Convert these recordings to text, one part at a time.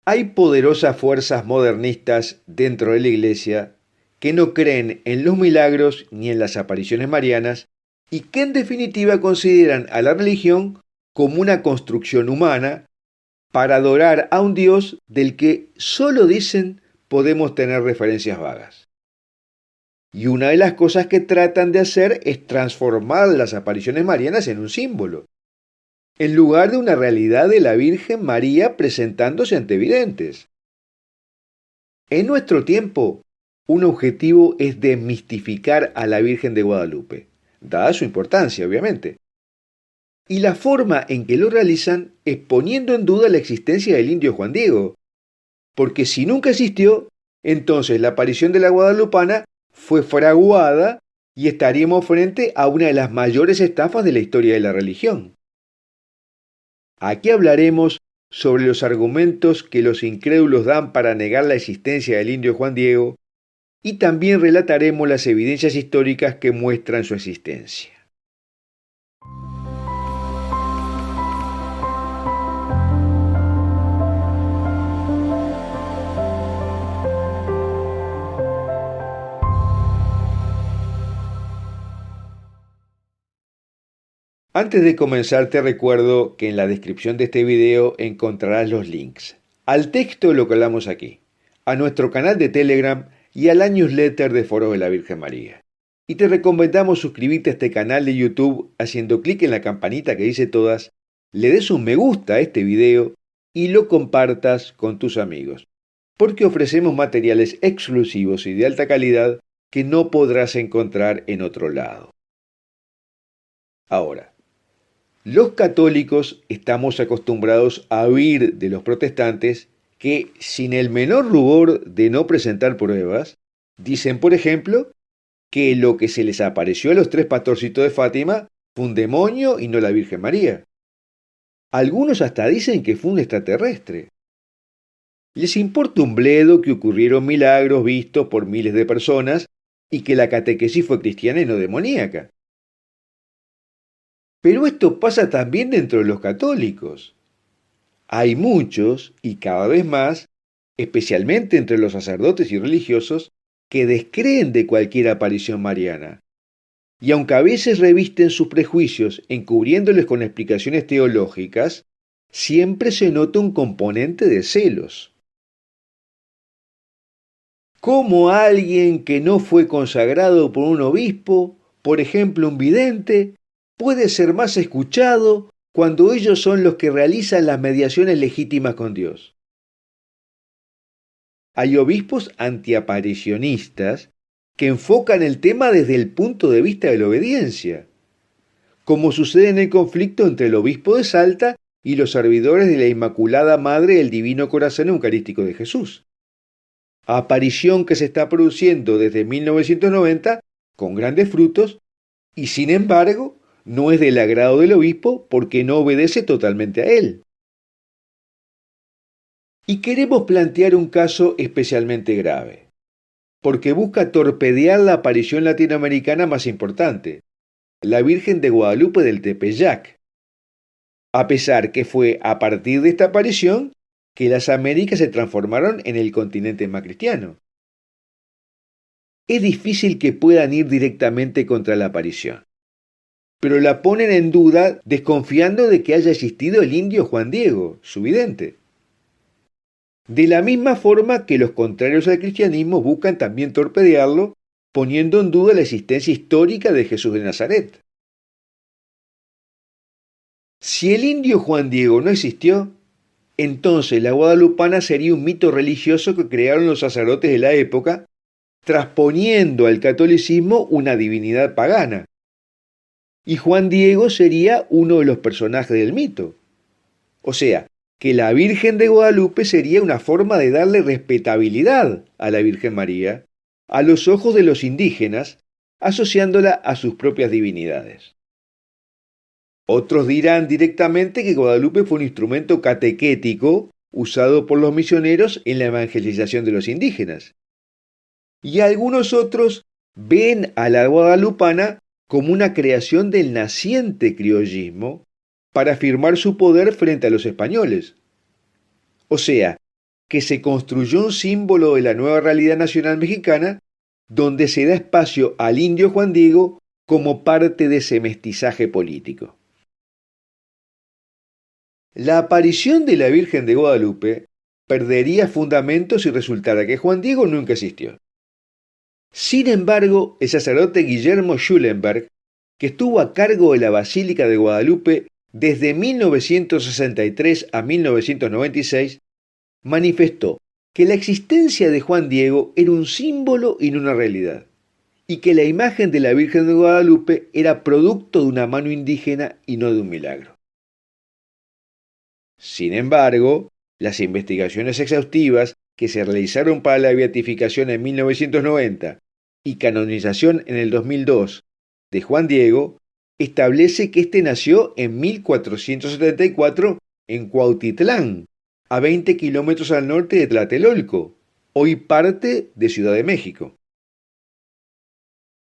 Hay poderosas fuerzas modernistas dentro de la Iglesia que no creen en los milagros ni en las apariciones marianas y que en definitiva consideran a la religión como una construcción humana para adorar a un Dios del que solo dicen podemos tener referencias vagas. Y una de las cosas que tratan de hacer es transformar las apariciones marianas en un símbolo, en lugar de una realidad de la Virgen María presentándose ante videntes. En nuestro tiempo, un objetivo es desmistificar a la Virgen de Guadalupe, dada su importancia, obviamente. Y la forma en que lo realizan es poniendo en duda la existencia del indio Juan Diego, porque si nunca existió, entonces la aparición de la guadalupana fue fraguada y estaríamos frente a una de las mayores estafas de la historia de la religión. Aquí hablaremos sobre los argumentos que los incrédulos dan para negar la existencia del indio Juan Diego y también relataremos las evidencias históricas que muestran su existencia. Antes de comenzar te recuerdo que en la descripción de este video encontrarás los links al texto de lo que hablamos aquí, a nuestro canal de Telegram y a la newsletter de Foro de la Virgen María. Y te recomendamos suscribirte a este canal de YouTube haciendo clic en la campanita que dice todas, le des un me gusta a este video y lo compartas con tus amigos, porque ofrecemos materiales exclusivos y de alta calidad que no podrás encontrar en otro lado. Ahora, los católicos estamos acostumbrados a oír de los protestantes que, sin el menor rubor de no presentar pruebas, dicen, por ejemplo, que lo que se les apareció a los tres pastorcitos de Fátima fue un demonio y no la Virgen María. Algunos hasta dicen que fue un extraterrestre. Les importa un bledo que ocurrieron milagros vistos por miles de personas y que la catequesis fue cristiana y no demoníaca. Pero esto pasa también dentro de los católicos. Hay muchos, y cada vez más, especialmente entre los sacerdotes y religiosos, que descreen de cualquier aparición mariana. Y aunque a veces revisten sus prejuicios encubriéndoles con explicaciones teológicas, siempre se nota un componente de celos. ¿Cómo alguien que no fue consagrado por un obispo, por ejemplo un vidente, puede ser más escuchado cuando ellos son los que realizan las mediaciones legítimas con Dios? Hay obispos antiaparicionistas que enfocan el tema desde el punto de vista de la obediencia, como sucede en el conflicto entre el obispo de Salta y los servidores de la Inmaculada Madre del Divino Corazón Eucarístico de Jesús. Aparición que se está produciendo desde 1990 con grandes frutos y sin embargo no es del agrado del obispo porque no obedece totalmente a él. Y queremos plantear un caso especialmente grave, porque busca torpedear la aparición latinoamericana más importante, la Virgen de Guadalupe del Tepeyac, a pesar que fue a partir de esta aparición que las Américas se transformaron en el continente más cristiano. Es difícil que puedan ir directamente contra la aparición, pero la ponen en duda desconfiando de que haya existido el indio Juan Diego, su vidente. De la misma forma que los contrarios al cristianismo buscan también torpedearlo, poniendo en duda la existencia histórica de Jesús de Nazaret. Si el indio Juan Diego no existió, entonces la guadalupana sería un mito religioso que crearon los sacerdotes de la época, transponiendo al catolicismo una divinidad pagana. Y Juan Diego sería uno de los personajes del mito. O sea, que la Virgen de Guadalupe sería una forma de darle respetabilidad a la Virgen María a los ojos de los indígenas, asociándola a sus propias divinidades. Otros dirán directamente que Guadalupe fue un instrumento catequético usado por los misioneros en la evangelización de los indígenas. Y algunos otros ven a la guadalupana como una creación del naciente criollismo para afirmar su poder frente a los españoles. O sea, que se construyó un símbolo de la nueva realidad nacional mexicana, donde se da espacio al indio Juan Diego como parte de ese mestizaje político. La aparición de la Virgen de Guadalupe perdería fundamentos si resultara que Juan Diego nunca existió. Sin embargo, el sacerdote Guillermo Schulenberg, que estuvo a cargo de la Basílica de Guadalupe desde 1963 a 1996, manifestó que la existencia de Juan Diego era un símbolo y no una realidad, y que la imagen de la Virgen de Guadalupe era producto de una mano indígena y no de un milagro. Sin embargo, las investigaciones exhaustivas que se realizaron para la beatificación en 1990 y canonización en el 2002 de Juan Diego establece que éste nació en 1474 en Cuautitlán, a 20 kilómetros al norte de Tlatelolco, hoy parte de Ciudad de México.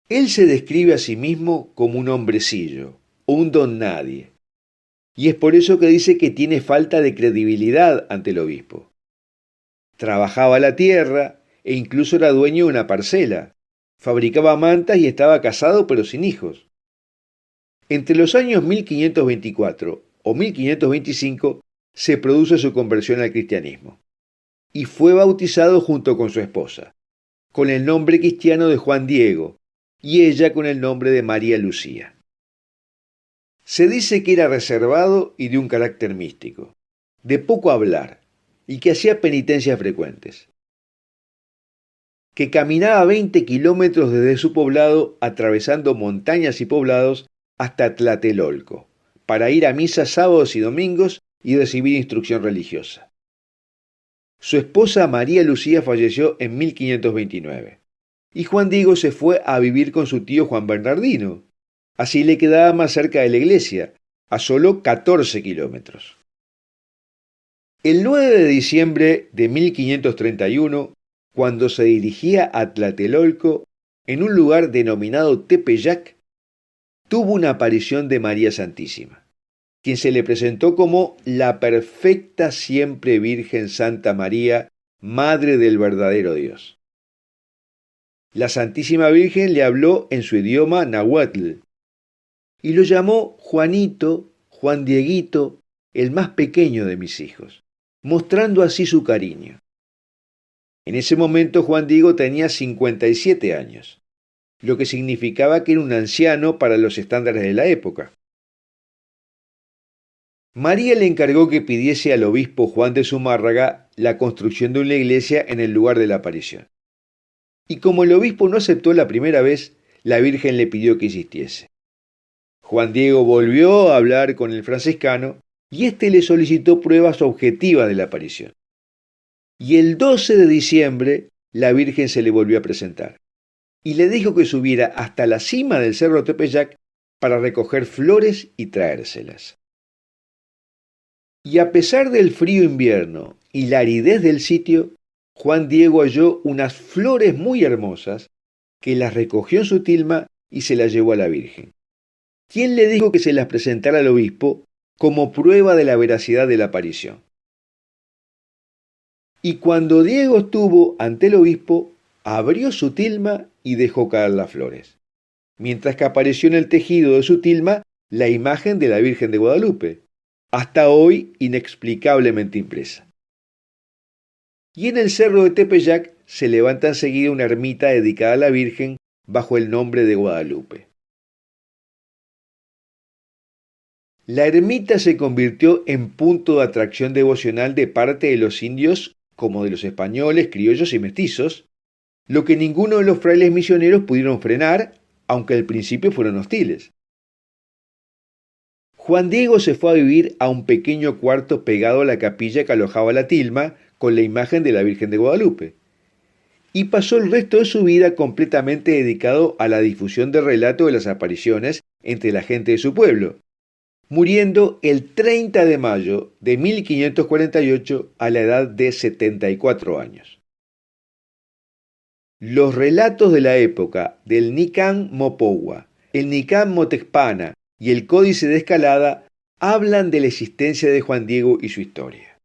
Él se describe a sí mismo como un hombrecillo o un don nadie, y es por eso que dice que tiene falta de credibilidad ante el obispo. Trabajaba la tierra e incluso era dueño de una parcela, fabricaba mantas y estaba casado pero sin hijos. Entre los años 1524 o 1525 se produce su conversión al cristianismo y fue bautizado junto con su esposa, con el nombre cristiano de Juan Diego y ella con el nombre de María Lucía. Se dice que era reservado y de un carácter místico, de poco hablar y que hacía penitencias frecuentes, que caminaba 20 kilómetros desde su poblado atravesando montañas y poblados hasta Tlatelolco, para ir a misa sábados y domingos y recibir instrucción religiosa. Su esposa María Lucía falleció en 1529 y Juan Diego se fue a vivir con su tío Juan Bernardino. Así le quedaba más cerca de la iglesia, a solo 14 kilómetros. El 9 de diciembre de 1531, cuando se dirigía a Tlatelolco, en un lugar denominado Tepeyac, tuvo una aparición de María Santísima, quien se le presentó como la perfecta siempre Virgen Santa María, Madre del verdadero Dios. La Santísima Virgen le habló en su idioma náhuatl y lo llamó Juanito, Juan Dieguito, el más pequeño de mis hijos, mostrando así su cariño. En ese momento Juan Diego tenía 57 años, lo que significaba que era un anciano para los estándares de la época. María le encargó que pidiese al obispo Juan de Zumárraga la construcción de una iglesia en el lugar de la aparición. Y como el obispo no aceptó la primera vez, la Virgen le pidió que insistiese. Juan Diego volvió a hablar con el franciscano y éste le solicitó pruebas objetivas de la aparición. Y el 12 de diciembre la Virgen se le volvió a presentar y le dijo que subiera hasta la cima del cerro Tepeyac para recoger flores y traérselas. Y a pesar del frío invierno y la aridez del sitio, Juan Diego halló unas flores muy hermosas que las recogió en su tilma y se las llevó a la Virgen, quien le dijo que se las presentara al obispo como prueba de la veracidad de la aparición. Y cuando Diego estuvo ante el obispo, abrió su tilma y dejó caer las flores, mientras que apareció en el tejido de su tilma la imagen de la Virgen de Guadalupe, hasta hoy inexplicablemente impresa. Y en el cerro de Tepeyac se levanta enseguida una ermita dedicada a la Virgen bajo el nombre de Guadalupe. La ermita se convirtió en punto de atracción devocional de parte de los indios como de los españoles, criollos y mestizos, lo que ninguno de los frailes misioneros pudieron frenar, aunque al principio fueron hostiles. Juan Diego se fue a vivir a un pequeño cuarto pegado a la capilla que alojaba la tilma con la imagen de la Virgen de Guadalupe, y pasó el resto de su vida completamente dedicado a la difusión del relato de las apariciones entre la gente de su pueblo, muriendo el 30 de mayo de 1548 a la edad de 74 años. Los relatos de la época del Nican Mopohua, el Nican Motecpana y el Códice de Escalada hablan de la existencia de Juan Diego y su historia.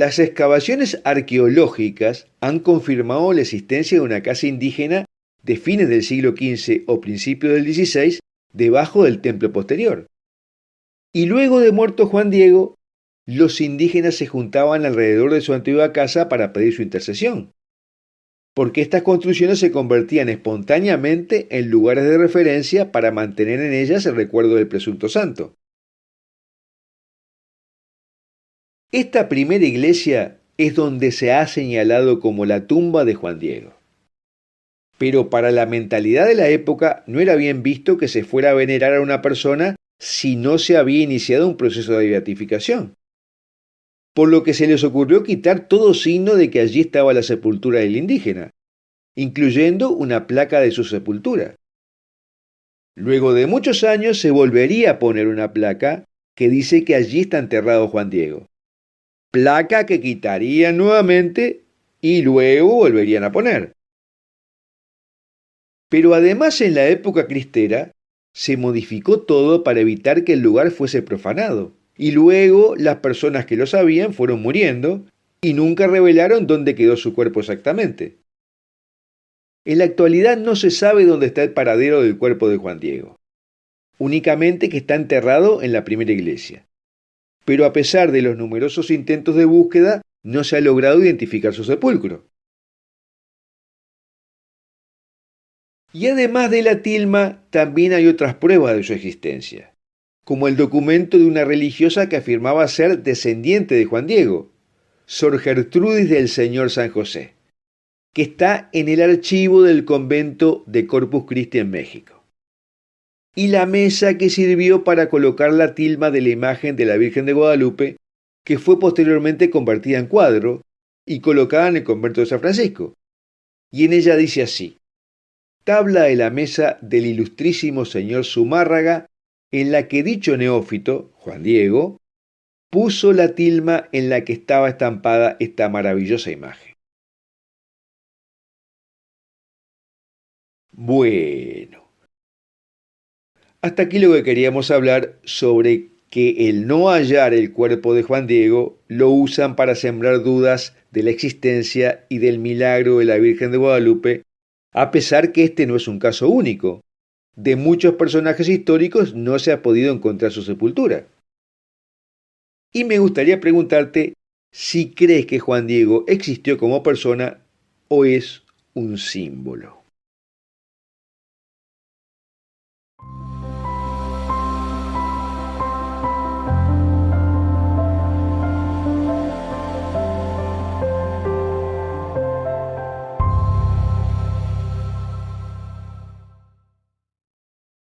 Las excavaciones arqueológicas han confirmado la existencia de una casa indígena de fines del siglo XV o principios del XVI debajo del templo posterior. Y luego de muerto Juan Diego, los indígenas se juntaban alrededor de su antigua casa para pedir su intercesión, porque estas construcciones se convertían espontáneamente en lugares de referencia para mantener en ellas el recuerdo del presunto santo. Esta primera iglesia es donde se ha señalado como la tumba de Juan Diego. Pero para la mentalidad de la época no era bien visto que se fuera a venerar a una persona si no se había iniciado un proceso de beatificación. Por lo que se les ocurrió quitar todo signo de que allí estaba la sepultura del indígena, incluyendo una placa de su sepultura. Luego de muchos años se volvería a poner una placa que dice que allí está enterrado Juan Diego. Placa que quitarían nuevamente y luego volverían a poner. Pero además en la época cristera se modificó todo para evitar que el lugar fuese profanado, y luego las personas que lo sabían fueron muriendo y nunca revelaron dónde quedó su cuerpo exactamente. En la actualidad no se sabe dónde está el paradero del cuerpo de Juan Diego, únicamente que está enterrado en la primera iglesia. Pero a pesar de los numerosos intentos de búsqueda, no se ha logrado identificar su sepulcro. Y además de la tilma, también hay otras pruebas de su existencia, como el documento de una religiosa que afirmaba ser descendiente de Juan Diego, Sor Gertrudis del Señor San José, que está en el archivo del convento de Corpus Christi en México. Y la mesa que sirvió para colocar la tilma de la imagen de la Virgen de Guadalupe, que fue posteriormente convertida en cuadro y colocada en el convento de San Francisco. Y en ella dice así: tabla de la mesa del ilustrísimo señor Zumárraga, en la que dicho neófito, Juan Diego, puso la tilma en la que estaba estampada esta maravillosa imagen. Bueno, hasta aquí lo que queríamos hablar sobre que el no hallar el cuerpo de Juan Diego lo usan para sembrar dudas de la existencia y del milagro de la Virgen de Guadalupe, a pesar que este no es un caso único. De muchos personajes históricos no se ha podido encontrar su sepultura. Y me gustaría preguntarte si crees que Juan Diego existió como persona o es un símbolo.